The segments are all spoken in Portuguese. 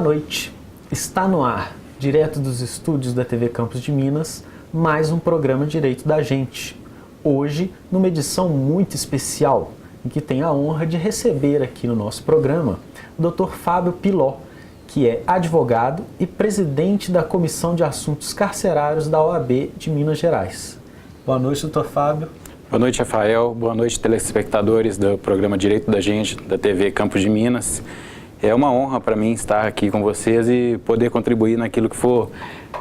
noite. Está no ar, direto dos estúdios da TV Campos de Minas, mais um programa Direito da Gente. Hoje, numa edição muito especial, em que tem a honra de receber aqui no nosso programa o Dr. Fábio Piló, que é advogado e presidente da Comissão de Assuntos Carcerários da OAB de Minas Gerais. Boa noite, Dr. Fábio. Boa noite, Rafael. Boa noite, telespectadores do programa Direito da Gente, da TV Campos de Minas. É uma honra para mim estar aqui com vocês e poder contribuir naquilo que for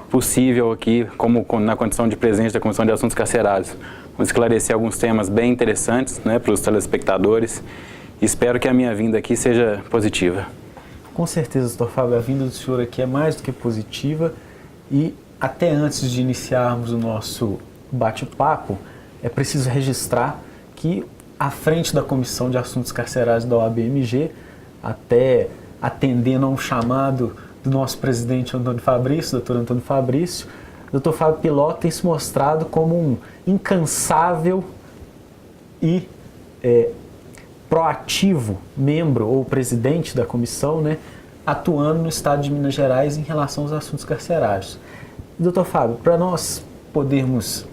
possível aqui, como na condição de presidente da Comissão de Assuntos Carcerários. Vamos esclarecer alguns temas bem interessantes, para os telespectadores. Espero que a minha vinda aqui seja positiva. Com certeza, Dr. Fábio, a vinda do senhor aqui é mais do que positiva. E até antes de iniciarmos o nosso bate-papo, é preciso registrar que, à frente da Comissão de Assuntos Carcerários da OAB-MG, até atendendo a um chamado do nosso presidente Antônio Fabrício, doutor Antônio Fabrício, o Dr. Fábio Piló tem se mostrado como um incansável e proativo membro ou presidente da comissão, atuando no estado de Minas Gerais em relação aos assuntos carcerários. Dr. Fábio, para nós podermos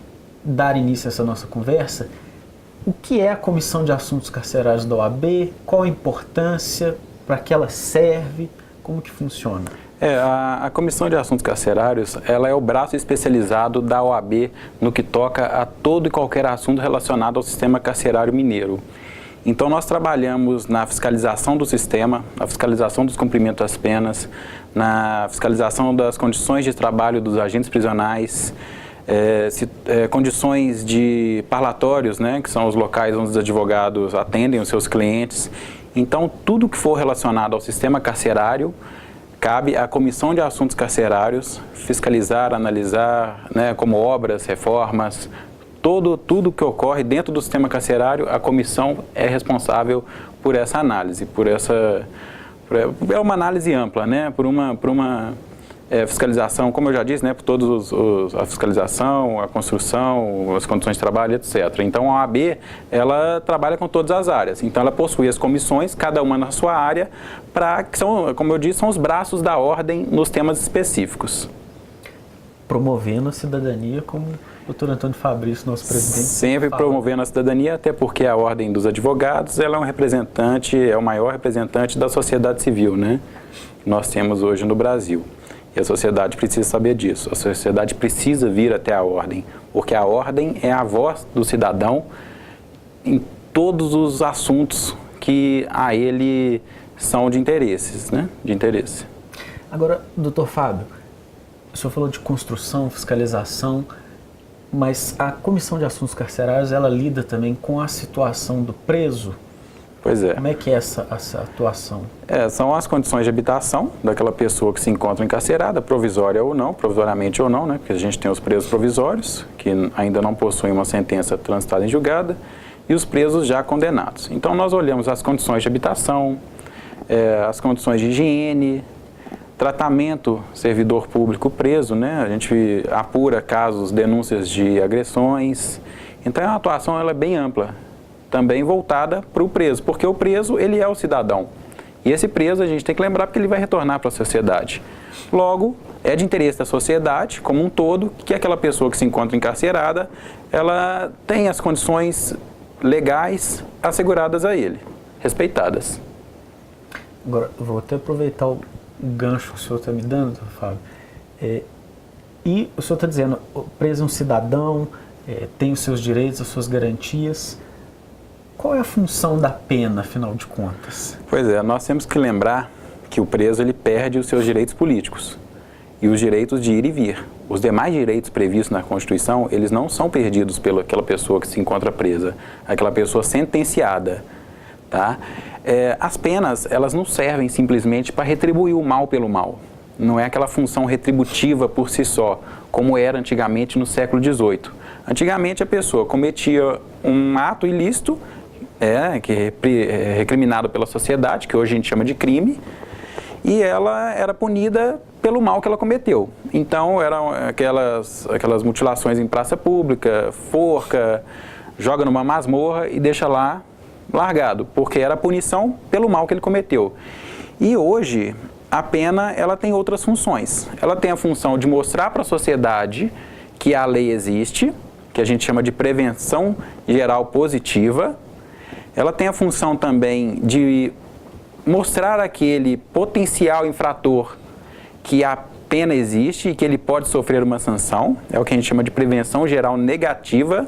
dar início a essa nossa conversa, o que é a Comissão de Assuntos Carcerários da OAB? Qual a importância? Para que ela serve? Como que funciona? A Comissão de Assuntos Carcerários, ela é o braço especializado da OAB no que toca a todo e qualquer assunto relacionado ao sistema carcerário mineiro. Então, nós trabalhamos na fiscalização do sistema, na fiscalização dos cumprimentos das penas, na fiscalização das condições de trabalho dos agentes prisionais, condições de parlatórios, que são os locais onde os advogados atendem os seus clientes. Então, tudo que for relacionado ao sistema carcerário, cabe à Comissão de Assuntos Carcerários fiscalizar, analisar, como obras, reformas, tudo que ocorre dentro do sistema carcerário, a comissão é responsável por essa análise, é uma análise ampla, por uma fiscalização, como eu já disse, por todos a fiscalização, a construção, as condições de trabalho, etc. Então, a OAB, ela trabalha com todas as áreas. Então, ela possui as comissões, cada uma na sua área, que são, como eu disse, são os braços da ordem nos temas específicos. Promovendo a cidadania, como o Dr. Antônio Fabrício, nosso presidente. Sempre promovendo a cidadania, até porque a Ordem dos Advogados, ela é um representante, é o maior representante da sociedade civil, que nós temos hoje no Brasil. E a sociedade precisa saber disso. A sociedade precisa vir até a ordem, porque a ordem é a voz do cidadão em todos os assuntos que a ele são de interesses, de interesse. Agora, doutor Fábio, o senhor falou de construção, fiscalização, mas a Comissão de Assuntos Carcerários, ela lida também com a situação do preso? Pois é. Como é que é essa atuação? São as condições de habitação daquela pessoa que se encontra encarcerada, provisória ou não, provisoriamente ou não, porque a gente tem os presos provisórios, que ainda não possuem uma sentença transitada em julgada, e os presos já condenados. Então, nós olhamos as condições de habitação, as condições de higiene, tratamento servidor público preso, a gente apura casos, denúncias de agressões. Então, a atuação ela é bem ampla, também voltada para o preso, porque o preso, ele é o cidadão. E esse preso, a gente tem que lembrar porque ele vai retornar para a sociedade. Logo, é de interesse da sociedade, como um todo, que aquela pessoa que se encontra encarcerada, ela tem as condições legais asseguradas a ele, respeitadas. Agora, eu vou até aproveitar o gancho que o senhor está me dando, doutor Fábio. E o senhor está dizendo, o preso é um cidadão, tem os seus direitos, as suas garantias. Qual é a função da pena, afinal de contas? Pois é, nós temos que lembrar que o preso ele perde os seus direitos políticos e os direitos de ir e vir. Os demais direitos previstos na Constituição, eles não são perdidos pelaquela pessoa que se encontra presa, aquela pessoa sentenciada, tá? As penas, elas não servem simplesmente para retribuir o mal pelo mal. Não é aquela função retributiva por si só, como era antigamente no século XVIII. Antigamente a pessoa cometia um ato ilícito, que é recriminado pela sociedade, que hoje a gente chama de crime, e ela era punida pelo mal que ela cometeu. Então, eram aquelas mutilações em praça pública, forca, joga numa masmorra e deixa lá largado, porque era a punição pelo mal que ele cometeu. E hoje, a pena ela tem outras funções. Ela tem a função de mostrar para a sociedade que a lei existe, que a gente chama de prevenção geral positiva. Ela tem a função também de mostrar àquele potencial infrator que a pena existe e que ele pode sofrer uma sanção. É o que a gente chama de prevenção geral negativa,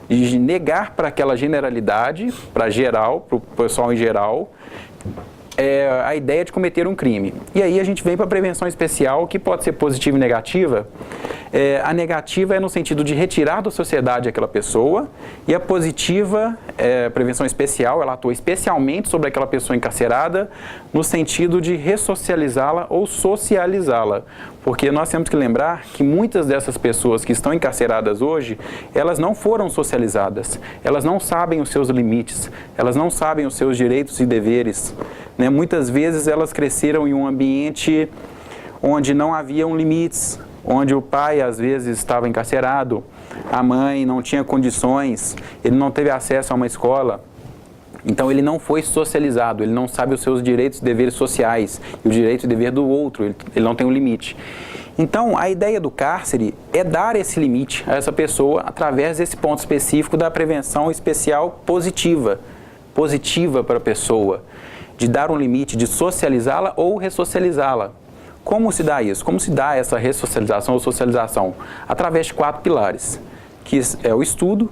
de negar para aquela generalidade, para geral, para o pessoal em geral, a ideia de cometer um crime. E aí a gente vem para a prevenção especial, que pode ser positiva e negativa. A negativa é no sentido de retirar da sociedade aquela pessoa, e a positiva, a prevenção especial, ela atua especialmente sobre aquela pessoa encarcerada, no sentido de ressocializá-la ou socializá-la. Porque nós temos que lembrar que muitas dessas pessoas que estão encarceradas hoje, elas não foram socializadas, elas não sabem os seus limites, elas não sabem os seus direitos e deveres, né? Muitas vezes elas cresceram em um ambiente onde não haviam limites, onde o pai às vezes estava encarcerado, a mãe não tinha condições, ele não teve acesso a uma escola. Então ele não foi socializado, ele não sabe os seus direitos e deveres sociais e o direito e dever do outro, ele não tem um limite. Então a ideia do cárcere é dar esse limite a essa pessoa através desse ponto específico da prevenção especial positiva para a pessoa, de dar um limite, de socializá-la ou ressocializá-la. Como se dá isso? Como se dá essa ressocialização ou socialização? Através de 4 pilares, que é o estudo,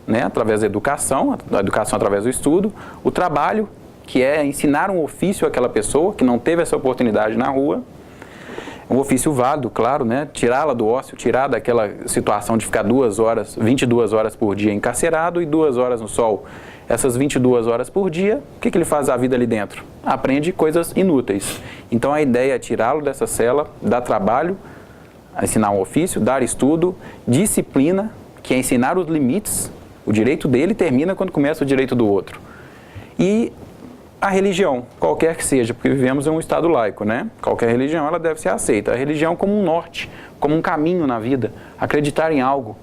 né, através da educação, a educação através do estudo, o trabalho, que é ensinar um ofício àquela pessoa que não teve essa oportunidade na rua, um ofício válido, claro, né, tirá-la do ócio, tirar daquela situação de ficar 22 horas por dia encarcerado e 2 horas no sol. Essas 22 horas por dia, o que ele faz da vida ali dentro? Aprende coisas inúteis. Então a ideia é tirá-lo dessa cela, dar trabalho, ensinar um ofício, dar estudo, disciplina, que é ensinar os limites. O direito dele termina quando começa o direito do outro. E a religião, qualquer que seja, porque vivemos em um estado laico, né? Qualquer religião, ela deve ser aceita. A religião como um norte, como um caminho na vida, acreditar em algo.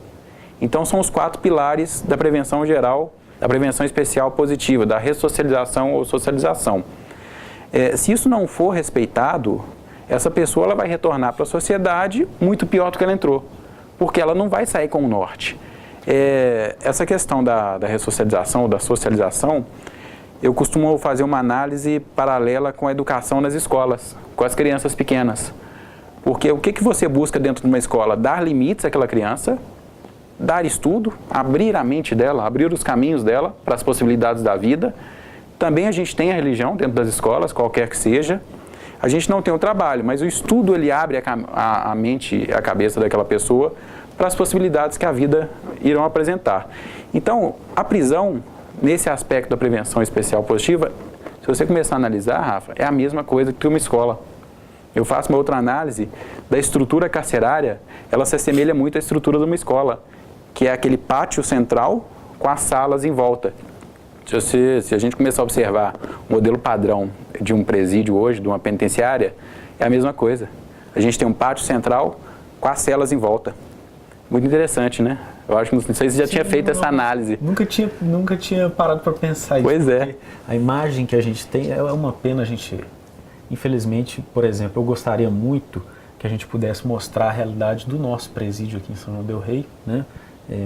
Então são os 4 pilares da prevenção geral, da prevenção especial positiva, da ressocialização ou socialização. Se isso não for respeitado, essa pessoa ela vai retornar para a sociedade muito pior do que ela entrou, porque ela não vai sair com o norte. Essa questão da ressocialização ou da socialização, eu costumo fazer uma análise paralela com a educação nas escolas, com as crianças pequenas. Porque o que você busca dentro de uma escola? Dar limites àquela criança, dar estudo, abrir a mente dela, abrir os caminhos dela para as possibilidades da vida. Também a gente tem a religião dentro das escolas, qualquer que seja. A gente não tem o trabalho, mas o estudo ele abre a mente e a cabeça daquela pessoa para as possibilidades que a vida irão apresentar. Então, a prisão, nesse aspecto da prevenção especial positiva, se você começar a analisar, Rafa, é a mesma coisa que uma escola. Eu faço uma outra análise da estrutura carcerária, ela se assemelha muito à estrutura de uma escola, que é aquele pátio central com as salas em volta. Se a gente começar a observar o modelo padrão de um presídio hoje, de uma penitenciária, é a mesma coisa. A gente tem um pátio central com as celas em volta. Muito interessante, né? Eu acho que não sei se já tinha feito essa análise. Nunca tinha parado para pensar isso. Pois é. A imagem que a gente tem é uma pena a gente... Infelizmente, por exemplo, eu gostaria muito que a gente pudesse mostrar a realidade do nosso presídio aqui em São João del Rei, né?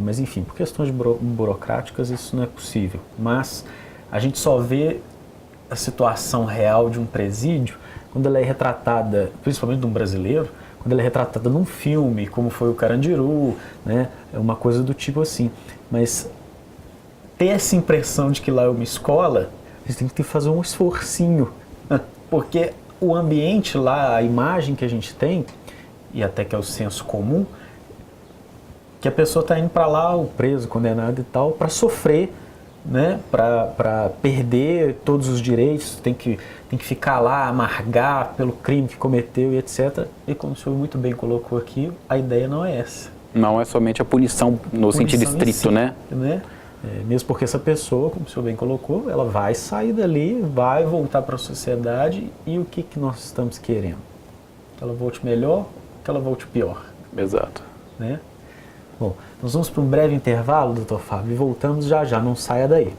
Mas enfim, por questões burocráticas isso não é possível. Mas a gente só vê a situação real de um presídio quando ela é retratada, principalmente de um brasileiro, quando ela é retratada num filme, como foi o Carandiru, né? É uma coisa do tipo assim. Mas ter essa impressão de que lá é uma escola, a gente tem que fazer um esforcinho, porque o ambiente lá, a imagem que a gente tem, e até que é o senso comum, que a pessoa está indo para lá, o preso, condenado e tal, para sofrer, né? Para perder todos os direitos, tem que ficar lá, amargar pelo crime que cometeu e etc. E como o senhor muito bem colocou aqui, a ideia não é essa. Não é somente a punição no sentido estrito, si, né? Mesmo porque essa pessoa, como o senhor bem colocou, ela vai sair dali, vai voltar para a sociedade, e o que nós estamos querendo? Que ela volte melhor, que ela volte pior. Exato. Né? Bom, nós vamos para um breve intervalo, doutor Fábio, e voltamos já já, não saia daí.